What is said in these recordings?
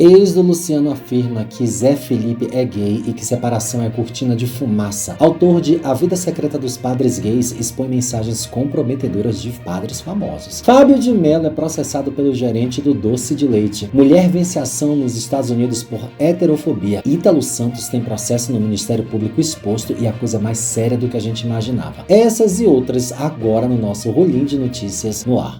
Ex do Luciano afirma que Zé Felipe é gay e que separação é cortina de fumaça. Autor de A Vida Secreta dos Padres Gays expõe mensagens comprometedoras de padres famosos. Fábio de Mello é processado pelo gerente do doce de leite. Mulher vence ação nos Estados Unidos por heterofobia. Ítalo Santos tem processo no Ministério Público exposto e a coisa mais séria do que a gente imaginava. Essas e outras agora no nosso rolinho de notícias no ar.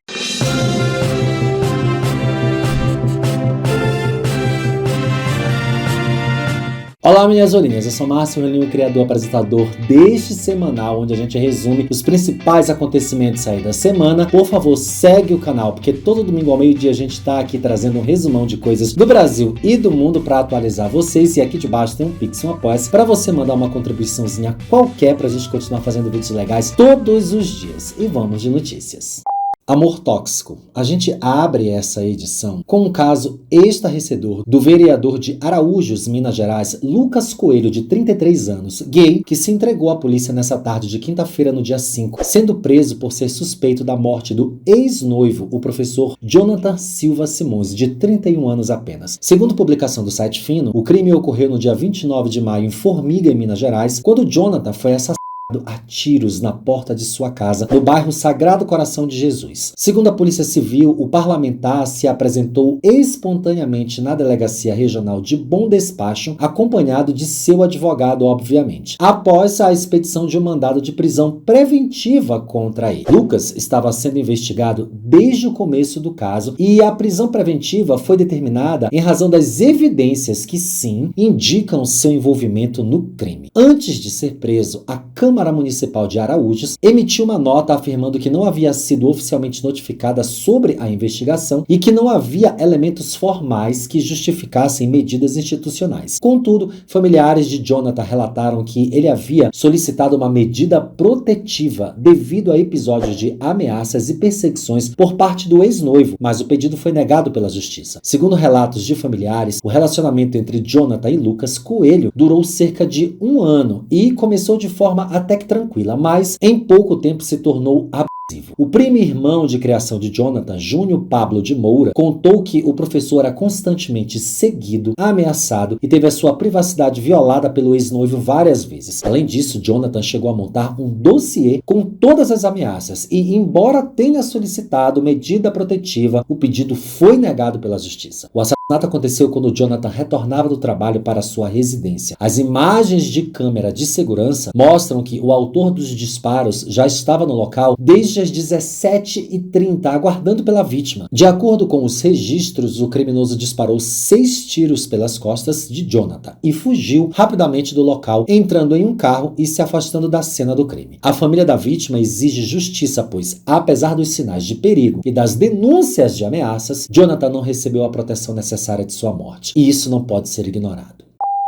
Olá, minhas olhinhas, eu sou Márcio Rolinho, criador e apresentador deste semanal, onde a gente resume os principais acontecimentos aí da semana. Por favor, segue o canal, porque todo domingo ao meio-dia a gente tá aqui trazendo um resumão de coisas do Brasil e do mundo para atualizar vocês. E aqui debaixo tem um Pix, um Apoia-se, para você mandar uma contribuiçãozinha qualquer pra gente continuar fazendo vídeos legais todos os dias. E vamos de notícias. Amor tóxico. A gente abre essa edição com um caso estarrecedor do vereador de Araújos, Minas Gerais, Lucas Coelho, de 33 anos, gay, que se entregou à polícia nessa tarde de quinta-feira, no dia 5, sendo preso por ser suspeito da morte do ex-noivo, o professor Jonathan Silva Simões, de 31 anos apenas. Segundo publicação do site Fino, o crime ocorreu no dia 29 de maio em Formiga, em Minas Gerais, quando Jonathan foi assassinado a tiros na porta de sua casa, no bairro Sagrado Coração de Jesus. Segundo a Polícia Civil, o parlamentar se apresentou espontaneamente na Delegacia Regional de Bom Despacho, acompanhado de seu advogado, obviamente, após a expedição de um mandado de prisão preventiva contra ele. Lucas estava sendo investigado desde o começo do caso e a prisão preventiva foi determinada em razão das evidências que, sim, indicam seu envolvimento no crime. Antes de ser preso, a Câmara Municipal de Araújos emitiu uma nota afirmando que não havia sido oficialmente notificada sobre a investigação e que não havia elementos formais que justificassem medidas institucionais. Contudo, familiares de Jonathan relataram que ele havia solicitado uma medida protetiva devido a episódios de ameaças e perseguições por parte do ex-noivo, mas o pedido foi negado pela justiça. Segundo relatos de familiares, o relacionamento entre Jonathan e Lucas Coelho durou cerca de um ano e começou de forma até que tranquila, mas em pouco tempo se tornou abusivo. O primo irmão de criação de Jonathan, Júnior Pablo de Moura, contou que o professor era constantemente seguido, ameaçado e teve a sua privacidade violada pelo ex-noivo várias vezes. Além disso, Jonathan chegou a montar um dossiê com todas as ameaças e, embora tenha solicitado medida protetiva, o pedido foi negado pela justiça. O assassinato aconteceu quando Jonathan retornava do trabalho para sua residência. As imagens de câmera de segurança mostram que o autor dos disparos já estava no local desde as 17h30, aguardando pela vítima. De acordo com os registros, o criminoso disparou 6 tiros pelas costas de Jonathan e fugiu rapidamente do local, entrando em um carro e se afastando da cena do crime. A família da vítima exige justiça, pois, apesar dos sinais de perigo e das denúncias de ameaças, Jonathan não recebeu a proteção necessária de sua morte. E isso não pode ser ignorado.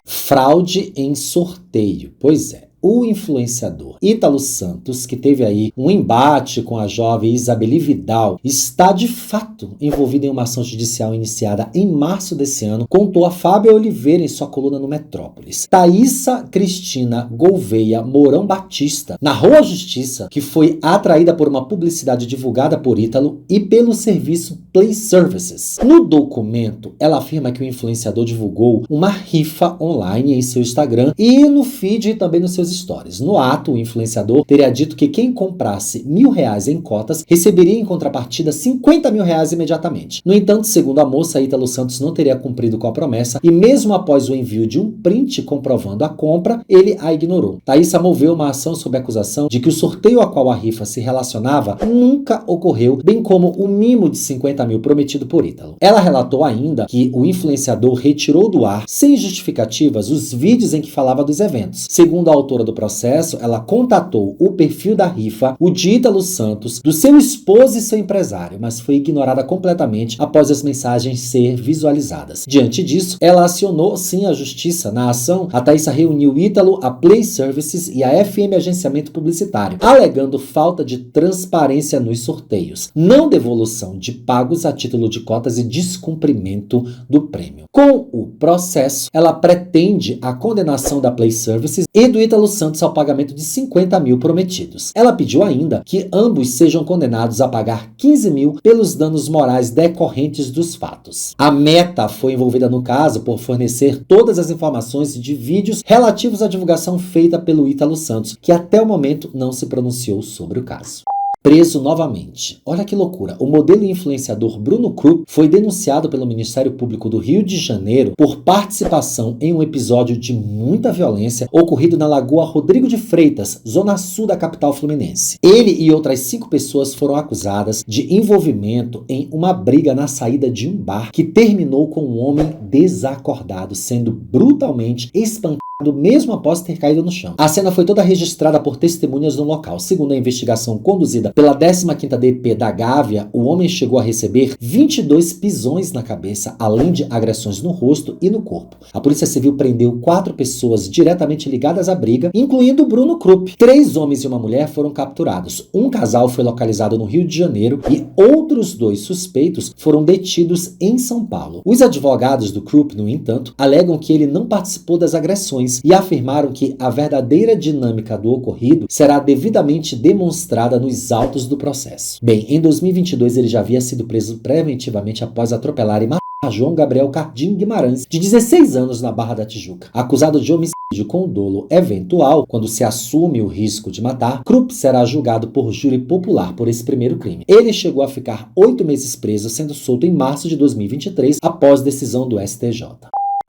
Fraude em sorteio. Pois é. O influenciador Ítalo Santos, que teve aí um embate com a jovem Isabeli Vidal, está de fato envolvido em uma ação judicial iniciada em março desse ano, contou a Fábio Oliveira em sua coluna no Metrópolis. Thaísa Cristina Gouveia Mourão Batista narrou à justiça que foi atraída por uma publicidade divulgada por Ítalo e pelo serviço Play Services. No documento, ela afirma que o influenciador divulgou uma rifa online em seu Instagram e no feed e também nos seus stories. No ato, o influenciador teria dito que quem comprasse R$1.000 em cotas receberia em contrapartida R$50.000 imediatamente. No entanto, segundo a moça, Ítalo Santos não teria cumprido com a promessa e mesmo após o envio de um print comprovando a compra, ele a ignorou. Thaísa moveu uma ação sob acusação de que o sorteio a qual a rifa se relacionava nunca ocorreu, bem como o mimo de R$50.000 prometido por Ítalo. Ela relatou ainda que o influenciador retirou do ar, sem justificativas, os vídeos em que falava dos eventos. Segundo a autora do processo, ela contatou o perfil da rifa, o de Ítalo Santos, do seu esposo e seu empresário, mas foi ignorada completamente após as mensagens ser visualizadas. Diante disso, ela acionou sim a justiça. Na ação, a Thaísa reuniu Ítalo, a Play Services e a FM Agenciamento Publicitário, alegando falta de transparência nos sorteios, não devolução de pagos a título de cotas e descumprimento do prêmio. Com o processo, ela pretende a condenação da Play Services e do Ítalo os Santos ao pagamento de 50 mil prometidos. Ela pediu ainda que ambos sejam condenados a pagar 15 mil pelos danos morais decorrentes dos fatos. A Meta foi envolvida no caso por fornecer todas as informações de vídeos relativos à divulgação feita pelo Ítalo Santos, que até o momento não se pronunciou sobre o caso. Preso novamente. Olha que loucura. O modelo e influenciador Bruno Krupp foi denunciado pelo Ministério Público do Rio de Janeiro por participação em um episódio de muita violência ocorrido na Lagoa Rodrigo de Freitas, zona sul da capital fluminense. Ele e outras 5 pessoas foram acusadas de envolvimento em uma briga na saída de um bar que terminou com um homem desacordado sendo brutalmente espancado mesmo após ter caído no chão. A cena foi toda registrada por testemunhas no local. Segundo a investigação conduzida pela 15ª DP da Gávea, o homem chegou a receber 22 pisões na cabeça, além de agressões no rosto e no corpo. A Polícia Civil prendeu 4 pessoas diretamente ligadas à briga, incluindo Bruno Krupp. 3 homens e uma mulher foram capturados. Um casal foi localizado no Rio de Janeiro e outros 2 suspeitos foram detidos em São Paulo. Os advogados do Krupp, no entanto, alegam que ele não participou das agressões e afirmaram que a verdadeira dinâmica do ocorrido será devidamente demonstrada nos autos do processo. Bem, em 2022 ele já havia sido preso preventivamente após atropelar e matar João Gabriel Cardim Guimarães, de 16 anos, na Barra da Tijuca. Acusado de homicídio com dolo eventual, quando se assume o risco de matar, Krupp será julgado por júri popular por esse primeiro crime. Ele chegou a ficar 8 meses preso, sendo solto em março de 2023, após decisão do STJ.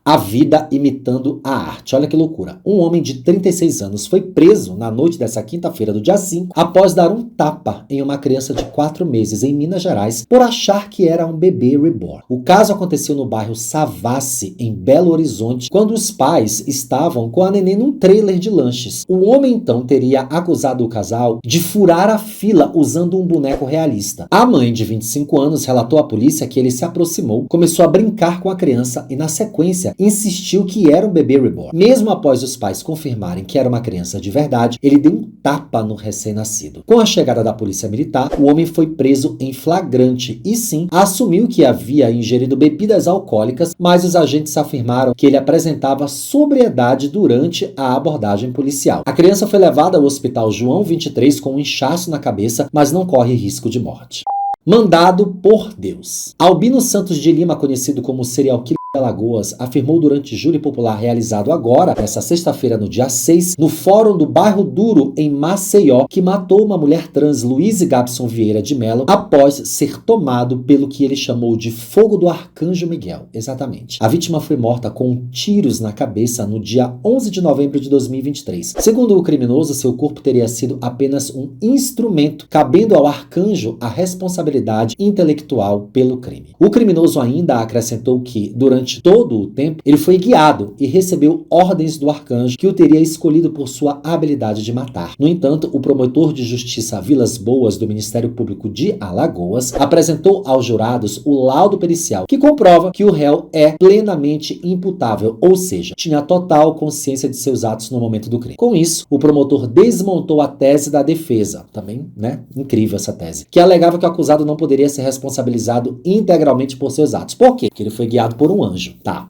A vida imitando a arte. Olha que loucura. Um homem de 36 anos foi preso na noite dessa quinta-feira do dia 5 após dar um tapa em uma criança de 4 meses em Minas Gerais por achar que era um bebê reborn. O caso aconteceu no bairro Savassi, em Belo Horizonte, quando os pais estavam com a neném num trailer de lanches. O homem então teria acusado o casal de furar a fila usando um boneco realista. A mãe, de 25 anos, relatou à polícia que ele se aproximou, começou a brincar com a criança e, na sequência, insistiu que era um bebê reborn. Mesmo após os pais confirmarem que era uma criança de verdade, ele deu um tapa no recém-nascido. Com a chegada da polícia militar, o homem foi preso em flagrante e sim, assumiu que havia ingerido bebidas alcoólicas, mas os agentes afirmaram que ele apresentava sobriedade durante a abordagem policial. A criança foi levada ao Hospital João 23 com um inchaço na cabeça, mas não corre risco de morte. Mandado por Deus. Albino Santos de Lima, conhecido como serial killer de Alagoas, afirmou durante júri popular realizado agora, nesta sexta-feira, no dia 6, no Fórum do Bairro Duro, em Maceió, que matou uma mulher trans, Luíse Gabson Vieira de Mello, após ser tomado pelo que ele chamou de fogo do Arcanjo Miguel. Exatamente. A vítima foi morta com tiros na cabeça no dia 11 de novembro de 2023. Segundo o criminoso, seu corpo teria sido apenas um instrumento, cabendo ao arcanjo a responsabilidade intelectual pelo crime. O criminoso ainda acrescentou que, durante todo o tempo, ele foi guiado e recebeu ordens do arcanjo, que o teria escolhido por sua habilidade de matar. No entanto, o promotor de justiça Vilas Boas do Ministério Público de Alagoas apresentou aos jurados o laudo pericial, que comprova que o réu é plenamente imputável, ou seja, tinha total consciência de seus atos no momento do crime. Com isso, o promotor desmontou a tese da defesa, também, incrível essa tese, que alegava que o acusado não poderia ser responsabilizado integralmente por seus atos. Por quê? Porque ele foi guiado por um anjo.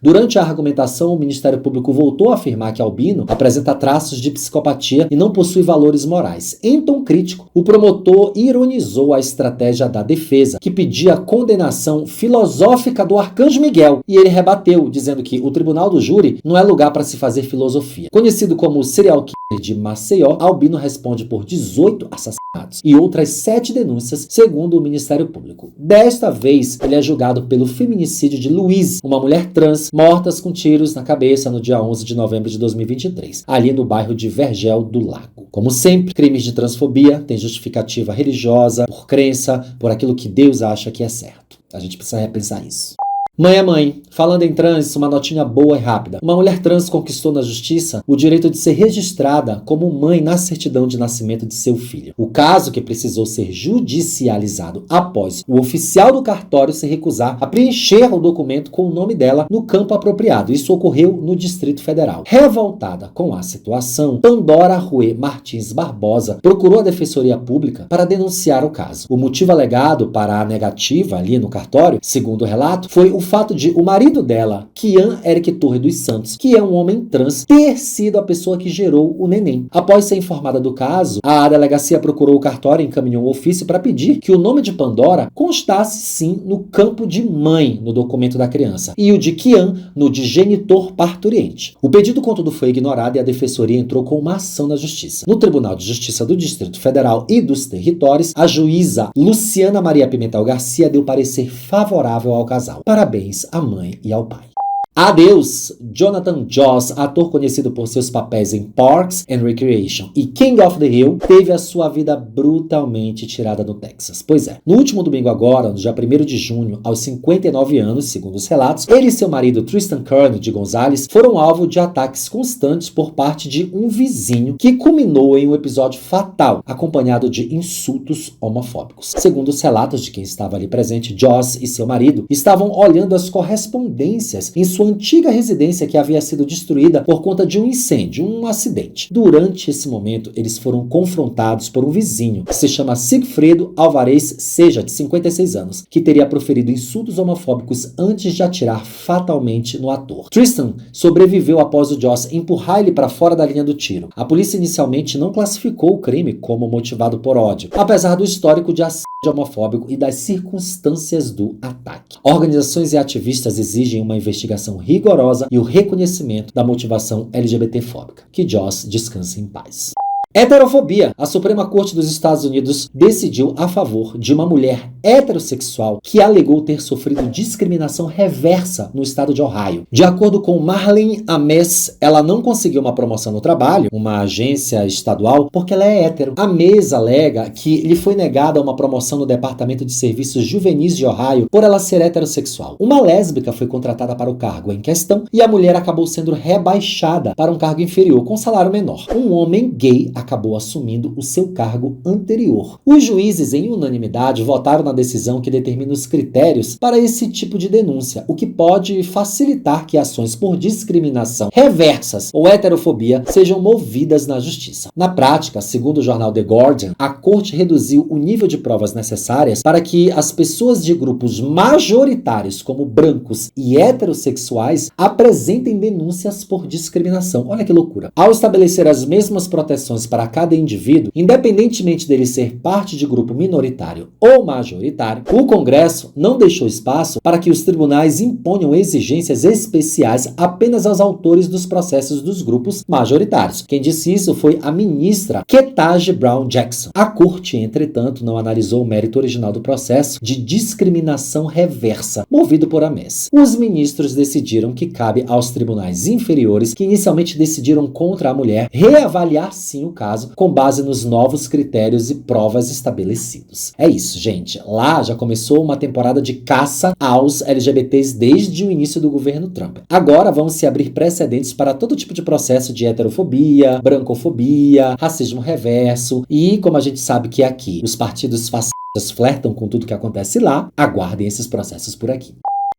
Durante a argumentação, o Ministério Público voltou a afirmar que Albino apresenta traços de psicopatia e não possui valores morais. Em tom crítico, o promotor ironizou a estratégia da defesa, que pedia a condenação filosófica do Arcanjo Miguel, e ele rebateu, dizendo que o tribunal do júri não é lugar para se fazer filosofia. Conhecido como o serial killer de Maceió, Albino responde por 18 assassinatos e outras 7 denúncias, segundo o Ministério Público. Desta vez, ele é julgado pelo feminicídio de Luíse, uma mulher trans, mortas com tiros na cabeça no dia 11 de novembro de 2023, ali no bairro de Vergel do Lago. Como sempre, crimes de transfobia têm justificativa religiosa, por crença, por aquilo que Deus acha que é certo. A gente precisa repensar isso. Mãe é mãe. Falando em trans, uma notinha boa e rápida. Uma mulher trans conquistou na justiça o direito de ser registrada como mãe na certidão de nascimento de seu filho. O caso, que precisou ser judicializado após o oficial do cartório se recusar a preencher o documento com o nome dela no campo apropriado. Isso ocorreu no Distrito Federal. Revoltada com a situação, Pandora Rue Martins Barbosa procurou a Defensoria Pública para denunciar o caso. O motivo alegado para a negativa ali no cartório, segundo o relato, foi o fato de o marido dela, Kian Eric Torre dos Santos, que é um homem trans, ter sido a pessoa que gerou o neném. Após ser informada do caso, a delegacia procurou o cartório e encaminhou um ofício para pedir que o nome de Pandora constasse sim no campo de mãe no documento da criança e o de Kian no de genitor parturiente. O pedido, contudo, foi ignorado e a defensoria entrou com uma ação na justiça. No Tribunal de Justiça do Distrito Federal e dos Territórios, a juíza Luciana Maria Pimentel Garcia deu parecer favorável ao casal. Parabéns à mãe e ao pai. Adeus! Jonathan Joss, ator conhecido por seus papéis em Parks and Recreation e King of the Hill, teve a sua vida brutalmente tirada no Texas. Pois é, no último domingo agora, no dia 1º de junho, aos 59 anos, segundo os relatos, ele e seu marido Tristan Kearney de Gonzalez foram alvo de ataques constantes por parte de um vizinho que culminou em um episódio fatal, acompanhado de insultos homofóbicos. Segundo os relatos de quem estava ali presente, Joss e seu marido estavam olhando as correspondências em sua antiga residência que havia sido destruída por conta de um incêndio, um acidente. Durante esse momento, eles foram confrontados por um vizinho que se chama Sigfredo Alvarez Seja, de 56 anos, que teria proferido insultos homofóbicos antes de atirar fatalmente no ator. Tristan sobreviveu após o Joss empurrar ele para fora da linha do tiro. A polícia inicialmente não classificou o crime como motivado por ódio, apesar do histórico de assédio homofóbico e das circunstâncias do ataque. Organizações e ativistas exigem uma investigação rigorosa e o reconhecimento da motivação LGBTfóbica. Que Joss descanse em paz. Heterofobia. A Suprema Corte dos Estados Unidos decidiu a favor de uma mulher heterossexual que alegou ter sofrido discriminação reversa no estado de Ohio. De acordo com Marlene Ames, ela não conseguiu uma promoção no trabalho, uma agência estadual, porque ela é hétero. Ames alega que lhe foi negada uma promoção no Departamento de Serviços Juvenis de Ohio por ela ser heterossexual. Uma lésbica foi contratada para o cargo em questão e a mulher acabou sendo rebaixada para um cargo inferior com salário menor. Um homem gay acabou assumindo o seu cargo anterior. Os juízes, em unanimidade, votaram na decisão que determina os critérios para esse tipo de denúncia, o que pode facilitar que ações por discriminação reversas ou heterofobia sejam movidas na justiça. Na prática, segundo o jornal The Guardian, a corte reduziu o nível de provas necessárias para que as pessoas de grupos majoritários, como brancos e heterossexuais, apresentem denúncias por discriminação. Olha que loucura. Ao estabelecer as mesmas proteções para cada indivíduo, independentemente dele ser parte de grupo minoritário ou majoritário, o Congresso não deixou espaço para que os tribunais imponham exigências especiais apenas aos autores dos processos dos grupos majoritários. Quem disse isso foi a ministra Ketanji Brown Jackson. A corte, entretanto, não analisou o mérito original do processo de discriminação reversa, movido por Ames. Os ministros decidiram que cabe aos tribunais inferiores, que inicialmente decidiram contra a mulher, reavaliar sim o caso com base nos novos critérios e provas estabelecidos. É isso, gente. Lá já começou uma temporada de caça aos LGBTs desde o início do governo Trump. Agora vão se abrir precedentes para todo tipo de processo de heterofobia, brancofobia, racismo reverso e, como a gente sabe que aqui os partidos fascistas flertam com tudo que acontece lá, aguardem esses processos por aqui.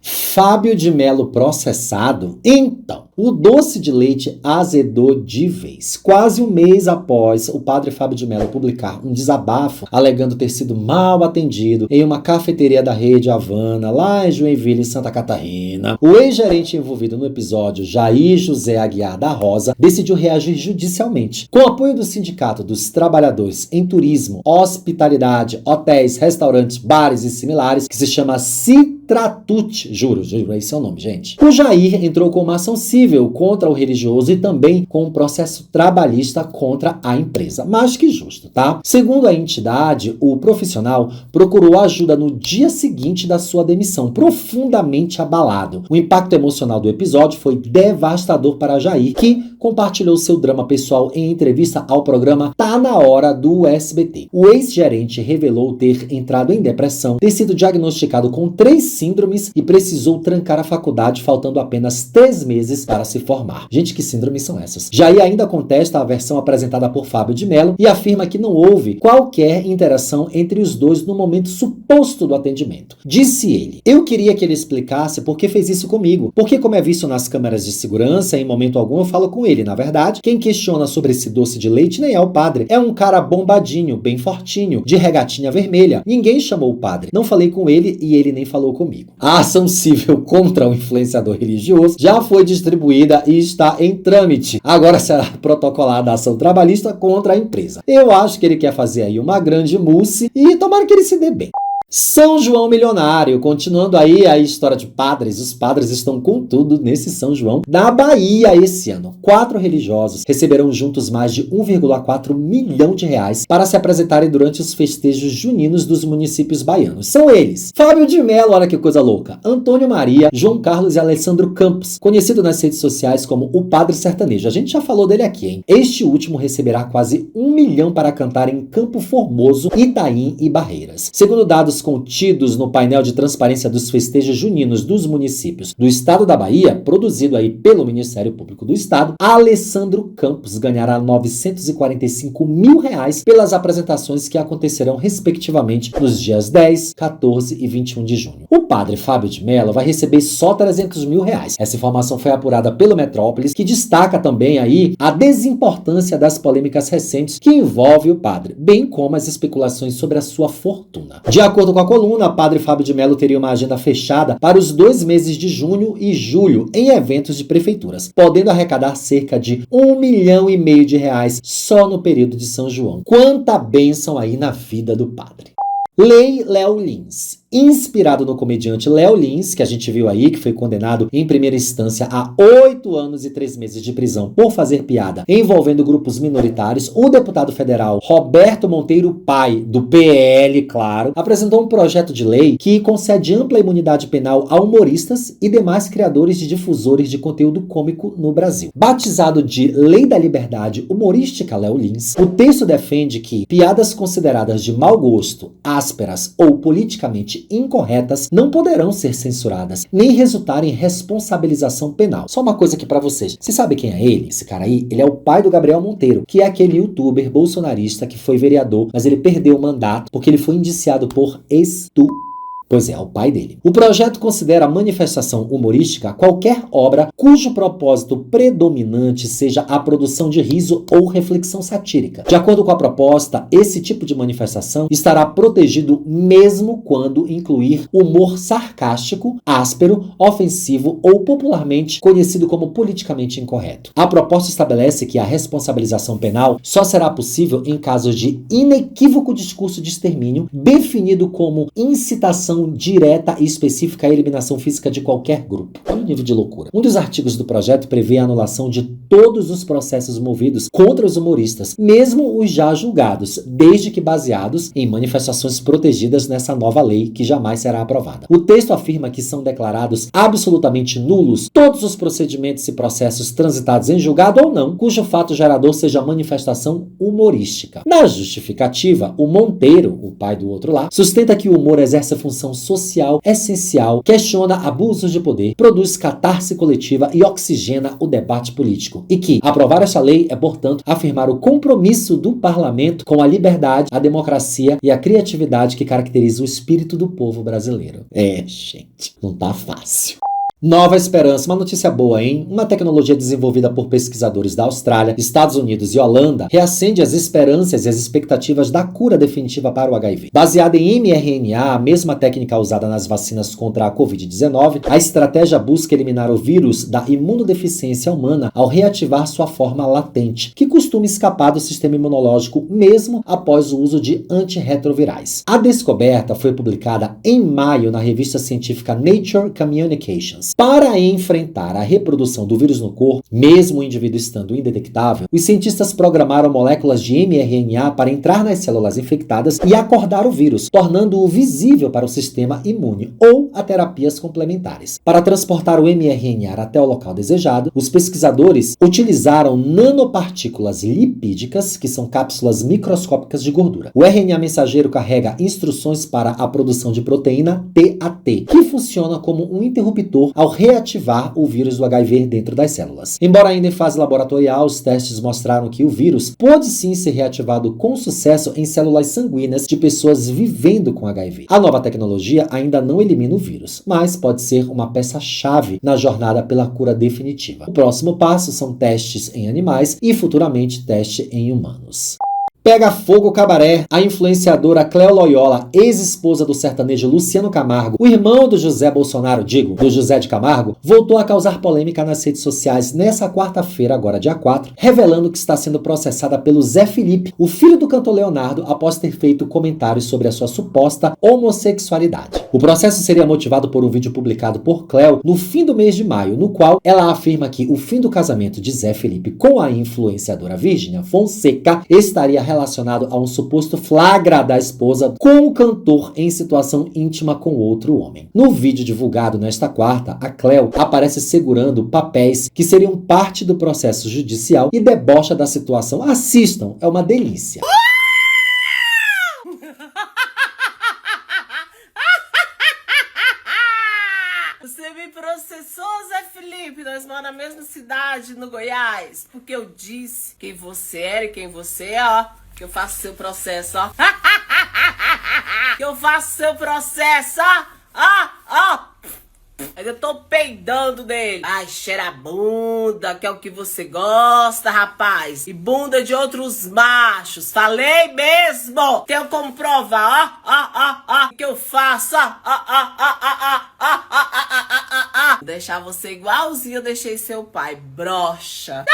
Fábio de Mello processado? Então, o doce de leite azedou de vez. Quase um mês após o padre Fábio de Mello publicar um desabafo alegando ter sido mal atendido em uma cafeteria da rede Havana, lá em Joinville, Santa Catarina, o ex-gerente envolvido no episódio, Jair José Aguiar da Rosa, decidiu reagir judicialmente. Com o apoio do Sindicato dos Trabalhadores em Turismo, Hospitalidade, Hotéis, Restaurantes, Bares e similares, que se chama Citratut, juro, esse é o nome, gente. O Jair entrou com uma ação civil contra o religioso e também com um processo trabalhista contra a empresa. Mais que justo, tá? Segundo a entidade, o profissional procurou ajuda no dia seguinte da sua demissão, profundamente abalado. O impacto emocional do episódio foi devastador para Jair, que compartilhou seu drama pessoal em entrevista ao programa Tá Na Hora do SBT. O ex-gerente revelou ter entrado em depressão, ter sido diagnosticado com 3 síndromes e precisou trancar a faculdade faltando apenas 3 meses para se formar. Gente, que síndromes são essas? Jair ainda contesta a versão apresentada por Fábio de Mello e afirma que não houve qualquer interação entre os dois no momento suposto do atendimento. Disse ele: "Eu queria que ele explicasse por que fez isso comigo, porque como é visto nas câmeras de segurança, em momento algum eu falo com ele, na verdade. Quem questiona sobre esse doce de leite nem é o padre. É um cara bombadinho, bem fortinho, de regatinha vermelha. Ninguém chamou o padre. Não falei com ele e ele nem falou comigo. A ação civil contra o influenciador religioso já foi distribuída e está em trâmite. Agora será protocolada a ação trabalhista contra a empresa. Eu acho que ele quer fazer aí uma grande mousse e tomara que ele se dê bem. São João Milionário, continuando aí a história de padres, os padres estão com tudo nesse São João da Bahia esse ano. 4 religiosos receberão juntos mais de 1,4 milhão de reais para se apresentarem durante os festejos juninos dos municípios baianos. São eles: Fábio de Mello, olha que coisa louca, Antônio Maria, João Carlos e Alessandro Campos, conhecido nas redes sociais como o Padre Sertanejo. A gente já falou dele aqui, hein? Este último receberá quase 1 milhão para cantar em Campo Formoso, Itaim e Barreiras. Segundo dados contidos no painel de transparência dos festejos juninos dos municípios do estado da Bahia, produzido aí pelo Ministério Público do Estado, Alessandro Campos ganhará R$ 945 mil pelas apresentações que acontecerão respectivamente nos dias 10, 14 e 21 de junho. O padre Fábio de Mello vai receber só R$ 300 mil. Essa informação foi apurada pelo Metrópolis, que destaca também aí a desimportância das polêmicas recentes que envolve o padre, bem como as especulações sobre a sua fortuna. De acordo com a coluna, o padre Fábio de Mello teria uma agenda fechada para os 2 meses de junho e julho em eventos de prefeituras, podendo arrecadar cerca de R$ 1,5 milhão de reais só no período de São João. Quanta bênção aí na vida do padre. Lei Léo Lins. Inspirado no comediante Léo Lins, que a gente viu aí, que foi condenado em primeira instância a 8 anos e 3 meses de prisão por fazer piada envolvendo grupos minoritários, o deputado federal Roberto Monteiro Pai, do PL, claro, apresentou um projeto de lei que concede ampla imunidade penal a humoristas e demais criadores e difusores de conteúdo cômico no Brasil. Batizado de Lei da Liberdade Humorística Léo Lins, o texto defende que piadas consideradas de mau gosto, ásperas ou politicamente incorretas não poderão ser censuradas, nem resultar em responsabilização penal. Só uma coisa aqui pra vocês. Você sabe quem é ele? Esse cara aí? Ele é o pai do Gabriel Monteiro, que é aquele youtuber bolsonarista que foi vereador, mas ele perdeu o mandato porque ele foi indiciado por estupro. Pois é, o pai dele. O projeto considera a manifestação humorística qualquer obra cujo propósito predominante seja a produção de riso ou reflexão satírica. De acordo com a proposta, esse tipo de manifestação estará protegido mesmo quando incluir humor sarcástico, áspero, ofensivo ou popularmente conhecido como politicamente incorreto. A proposta estabelece que a responsabilização penal só será possível em casos de inequívoco discurso de extermínio, definido como incitação direta e específica à eliminação física de qualquer grupo. Olha o nível de loucura. Um dos artigos do projeto prevê a anulação de todos os processos movidos contra os humoristas, mesmo os já julgados, desde que baseados em manifestações protegidas nessa nova lei que jamais será aprovada. O texto afirma que são declarados absolutamente nulos todos os procedimentos e processos transitados em julgado ou não, cujo fato gerador seja manifestação humorística. Na justificativa, o Monteiro, o pai do outro lá, sustenta que o humor exerce a função social essencial, questiona abusos de poder, produz catarse coletiva e oxigena o debate político. E que aprovar esta lei é, portanto, afirmar o compromisso do parlamento com a liberdade, a democracia e a criatividade que caracteriza o espírito do povo brasileiro. Gente, não tá fácil. Nova Esperança, uma notícia boa, hein? Uma tecnologia desenvolvida por pesquisadores da Austrália, Estados Unidos e Holanda reacende as esperanças e as expectativas da cura definitiva para o HIV. Baseada em mRNA, a mesma técnica usada nas vacinas contra a Covid-19, a estratégia busca eliminar o vírus da imunodeficiência humana ao reativar sua forma latente, que costuma escapar do sistema imunológico mesmo após o uso de antirretrovirais. A descoberta foi publicada em maio na revista científica Nature Communications. Para enfrentar a reprodução do vírus no corpo, mesmo o indivíduo estando indetectável, os cientistas programaram moléculas de mRNA para entrar nas células infectadas e acordar o vírus, tornando-o visível para o sistema imune ou a terapias complementares. Para transportar o mRNA até o local desejado, os pesquisadores utilizaram nanopartículas lipídicas, que são cápsulas microscópicas de gordura. O RNA mensageiro carrega instruções para a produção de proteína TAT, que funciona como um interruptor ao reativar o vírus do HIV dentro das células. Embora ainda em fase laboratorial, os testes mostraram que o vírus pode sim ser reativado com sucesso em células sanguíneas de pessoas vivendo com HIV. A nova tecnologia ainda não elimina o vírus, mas pode ser uma peça-chave na jornada pela cura definitiva. O próximo passo são testes em animais e futuramente teste em humanos. Pega fogo cabaré. A influenciadora Cleo Loyola, ex-esposa do sertanejo Luciano Camargo, o irmão do José Bolsonaro, do José de Camargo, voltou a causar polêmica nas redes sociais nessa quarta-feira, agora dia 4, revelando que está sendo processada pelo Zé Felipe, o filho do cantor Leonardo, após ter feito comentários sobre a sua suposta homossexualidade. O processo seria motivado por um vídeo publicado por Cleo no fim do mês de maio, no qual ela afirma que o fim do casamento de Zé Felipe com a influenciadora Virgínia Fonseca estaria relacionado a um suposto flagra da esposa com o cantor em situação íntima com outro homem. No vídeo divulgado nesta quarta, a Cleo aparece segurando papéis que seriam parte do processo judicial e debocha da situação. Assistam, é uma delícia. Você me processou, Zé Felipe, nós moramos na mesma cidade, no Goiás, porque eu disse quem você era e quem você é, ó, que eu faço seu processo, ó. Que eu faço seu processo, ó. Mas eu tô peidando nele. Ai, cheira a bunda, que é o que você gosta, rapaz. E bunda de outros machos. Falei mesmo. Tenho como provar, ó. O que eu faço, Vou deixar você igualzinho eu deixei seu pai, broxa.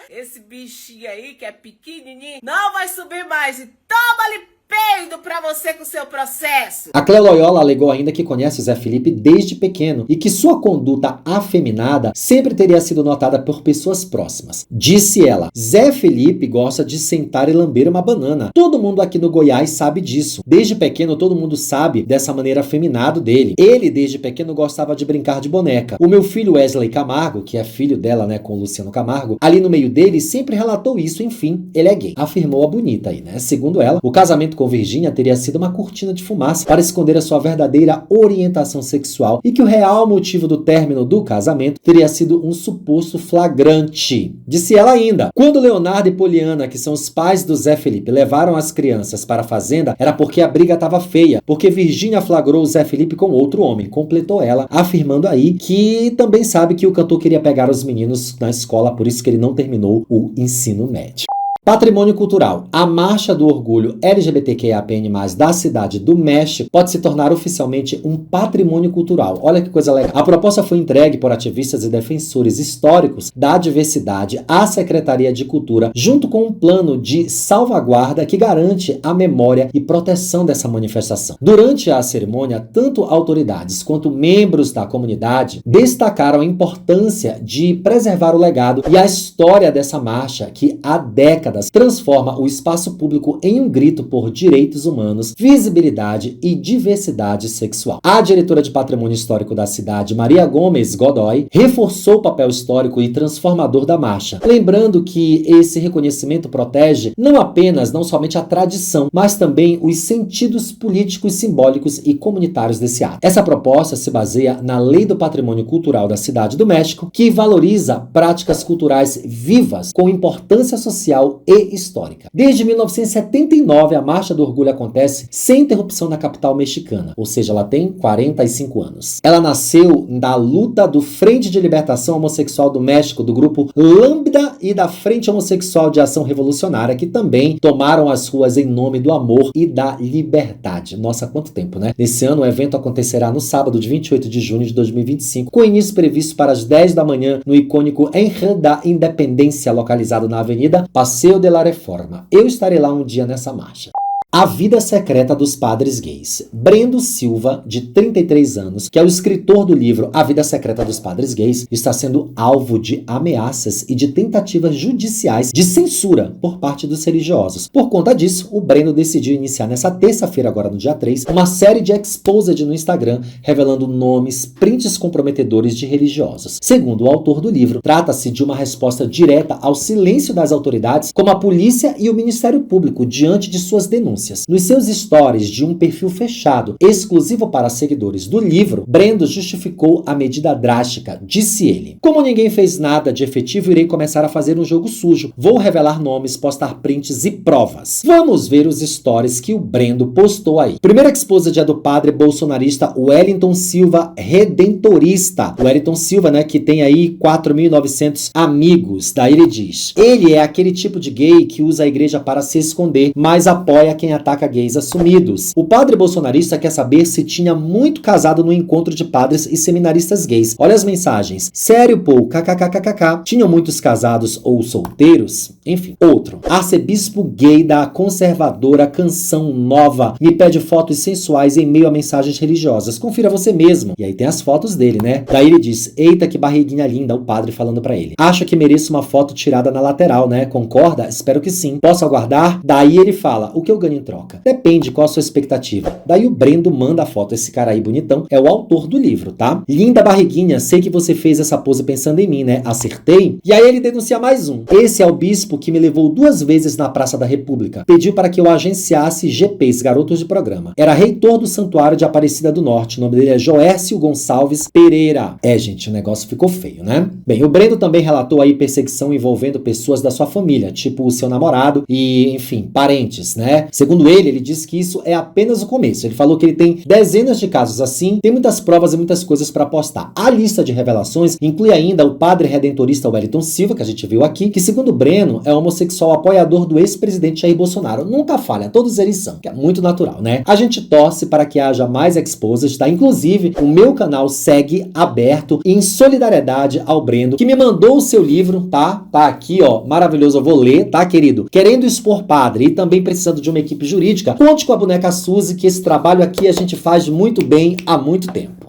Esse bichinho aí, que é pequenininho, não vai subir mais. E toma-lhe peido pra você com seu processo. A Cleo Loyola alegou ainda que conhece o Zé Felipe desde pequeno e que sua conduta afeminada sempre teria sido notada por pessoas próximas. Disse ela: Zé Felipe gosta de sentar e lamber uma banana. Todo mundo aqui no Goiás sabe disso. Desde pequeno todo mundo sabe dessa maneira afeminado dele. Ele desde pequeno gostava de brincar de boneca. O meu filho Wesley Camargo, que é filho dela, né, com o Luciano Camargo, ali no meio dele sempre relatou isso. Enfim, ele é gay. Afirmou a bonita aí, né? Segundo ela, o casamento com Virgínia teria sido uma cortina de fumaça para esconder a sua verdadeira orientação sexual e que o real motivo do término do casamento teria sido um suposto flagrante. Disse ela ainda: quando Leonardo e Poliana, que são os pais do Zé Felipe, levaram as crianças para a fazenda, era porque a briga estava feia, porque Virgínia flagrou o Zé Felipe com outro homem, completou ela, afirmando aí que também sabe que o cantor queria pegar os meninos na escola, por isso que ele não terminou o ensino médio. Patrimônio cultural. A Marcha do Orgulho LGBTQIAPN+, da cidade do México pode se tornar oficialmente um patrimônio cultural. Olha que coisa legal. A proposta foi entregue por ativistas e defensores históricos da diversidade à Secretaria de Cultura, junto com um plano de salvaguarda que garante a memória e proteção dessa manifestação. Durante a cerimônia, tanto autoridades quanto membros da comunidade destacaram a importância de preservar o legado e a história dessa marcha que há décadas transforma o espaço público em um grito por direitos humanos, visibilidade e diversidade sexual. A diretora de Patrimônio Histórico da cidade, Maria Gomes Godoy, reforçou o papel histórico e transformador da marcha, lembrando que esse reconhecimento protege não somente a tradição, mas também os sentidos políticos, simbólicos e comunitários desse ato. Essa proposta se baseia na Lei do Patrimônio Cultural da Cidade do México, que valoriza práticas culturais vivas com importância social e histórica. Desde 1979, a Marcha do Orgulho acontece sem interrupção na capital mexicana, ou seja, ela tem 45 anos. Ela nasceu da luta do Frente de Libertação Homossexual do México, do grupo Lambda e da Frente Homossexual de Ação Revolucionária, que também tomaram as ruas em nome do amor e da liberdade. Nossa, quanto tempo, né? Nesse ano, o evento acontecerá no sábado, de 28 de junho de 2025, com início previsto para as 10 da manhã no icônico Enjã da Independência, localizado na Avenida Paseo de la Reforma. Eu estarei lá um dia nessa marcha. A vida secreta dos padres gays. Brendo Silva, de 33 anos, que é o escritor do livro A Vida Secreta dos Padres Gays, está sendo alvo de ameaças e de tentativas judiciais de censura por parte dos religiosos. Por conta disso, o Brendo decidiu iniciar nessa terça-feira, agora no dia 3, uma série de exposed no Instagram, revelando nomes, prints comprometedores de religiosos. Segundo o autor do livro, trata-se de uma resposta direta ao silêncio das autoridades, como a polícia e o Ministério Público, diante de suas denúncias. denúncias. Nos seus stories de um perfil fechado, exclusivo para seguidores do livro, Brendo justificou a medida drástica. Disse ele: como ninguém fez nada de efetivo, irei começar a fazer um jogo sujo. Vou revelar nomes, postar prints e provas. Vamos ver os stories que o Brendo postou aí. Primeira exposed é do padre bolsonarista Wellington Silva, redentorista. O Wellington Silva, né, que tem aí 4.900 amigos. Daí ele diz: ele é aquele tipo de gay que usa a igreja para se esconder, mas apoia quem ataca gays assumidos. O padre bolsonarista quer saber se tinha muito casado no encontro de padres e seminaristas gays. Olha as mensagens. Sério, pô, kkkkkk. Tinham muitos casados ou solteiros? Enfim. Outro. Arcebispo gay da conservadora Canção Nova me pede fotos sensuais em meio a mensagens religiosas. Confira você mesmo. E aí tem as fotos dele, né? Daí ele diz: eita, que barriguinha linda, o padre falando pra ele. Acho que mereço uma foto tirada na lateral, né? Concorda? Espero que sim. Posso aguardar? Daí ele fala: o que eu ganho em troca? Depende, qual a sua expectativa? Daí o Brendo manda a foto. Esse cara aí bonitão é o autor do livro, tá? Linda barriguinha, sei que você fez essa pose pensando em mim, né? Acertei? E aí ele denuncia mais um. Esse é o bispo que me levou 2 vezes na Praça da República. Pediu para que eu agenciasse GPs, garotos de programa. Era reitor do Santuário de Aparecida do Norte. O nome dele é Joércio Gonçalves Pereira. É, gente, o negócio ficou feio, né? Bem, o Brendo também relatou aí perseguição envolvendo pessoas da sua família, tipo o seu namorado e, enfim, parentes, né? Segundo ele disse que isso é apenas o começo. Ele falou que ele tem dezenas de casos assim, tem muitas provas e muitas coisas para postar. A lista de revelações inclui ainda o padre redentorista Wellington Silva, que a gente viu aqui, que segundo Breno é homossexual apoiador do ex-presidente Jair Bolsonaro. Nunca falha, todos eles são, que é muito natural, né? A gente torce para que haja mais exposed, tá? Inclusive, o meu canal segue aberto em solidariedade ao Brendo, que me mandou o seu livro, tá? Tá aqui, ó, maravilhoso, eu vou ler, tá, querido? Querendo expor padre e também precisando de uma equipe jurídica, conte com a boneca Suzy, que esse trabalho aqui a gente faz muito bem há muito tempo.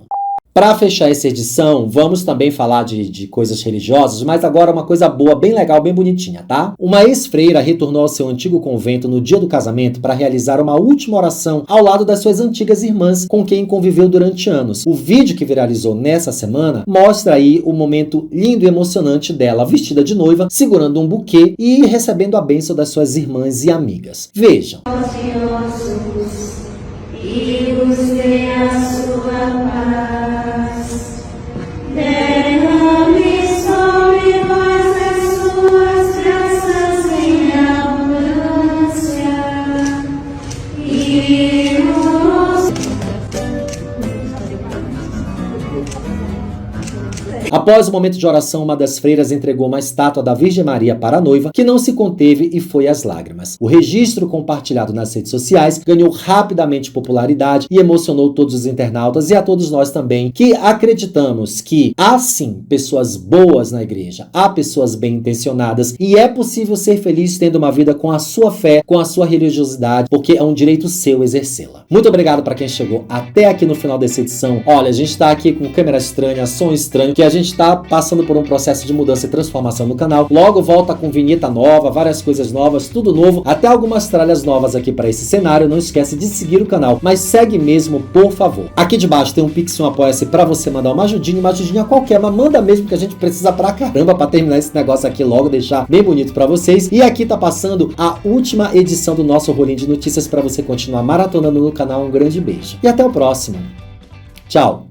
Para fechar essa edição, vamos também falar de coisas religiosas, mas agora uma coisa boa, bem legal, bem bonitinha, tá? Uma ex-freira retornou ao seu antigo convento no dia do casamento para realizar uma última oração ao lado das suas antigas irmãs, com quem conviveu durante anos. O vídeo que viralizou nessa semana mostra aí o momento lindo e emocionante dela, vestida de noiva, segurando um buquê e recebendo a bênção das suas irmãs e amigas. Vejam. E busquem a sua paz, derrame sobre vós as suas graças em abundância, e após o momento de oração, uma das freiras entregou uma estátua da Virgem Maria para a noiva, que não se conteve e foi às lágrimas. O registro compartilhado nas redes sociais ganhou rapidamente popularidade e emocionou todos os internautas e a todos nós também, que acreditamos que há sim pessoas boas na igreja, há pessoas bem intencionadas e é possível ser feliz tendo uma vida com a sua fé, com a sua religiosidade, porque é um direito seu exercê-la. Muito obrigado para quem chegou até aqui no final dessa edição. Olha, a gente está aqui com câmera estranha, som estranho, que a gente está passando por um processo de mudança e transformação no canal. Logo volta com vinheta nova, várias coisas novas, tudo novo, até algumas tralhas novas aqui para esse cenário. Não esquece de seguir o canal, mas segue mesmo, por favor. Aqui debaixo tem um Pix e um Apoia-se para você mandar uma ajudinha qualquer, mas manda mesmo, que a gente precisa pra caramba para terminar esse negócio aqui logo, deixar bem bonito para vocês. E aqui tá passando a última edição do nosso rolinho de notícias para você continuar maratonando no canal. Um grande beijo e até o próximo. Tchau!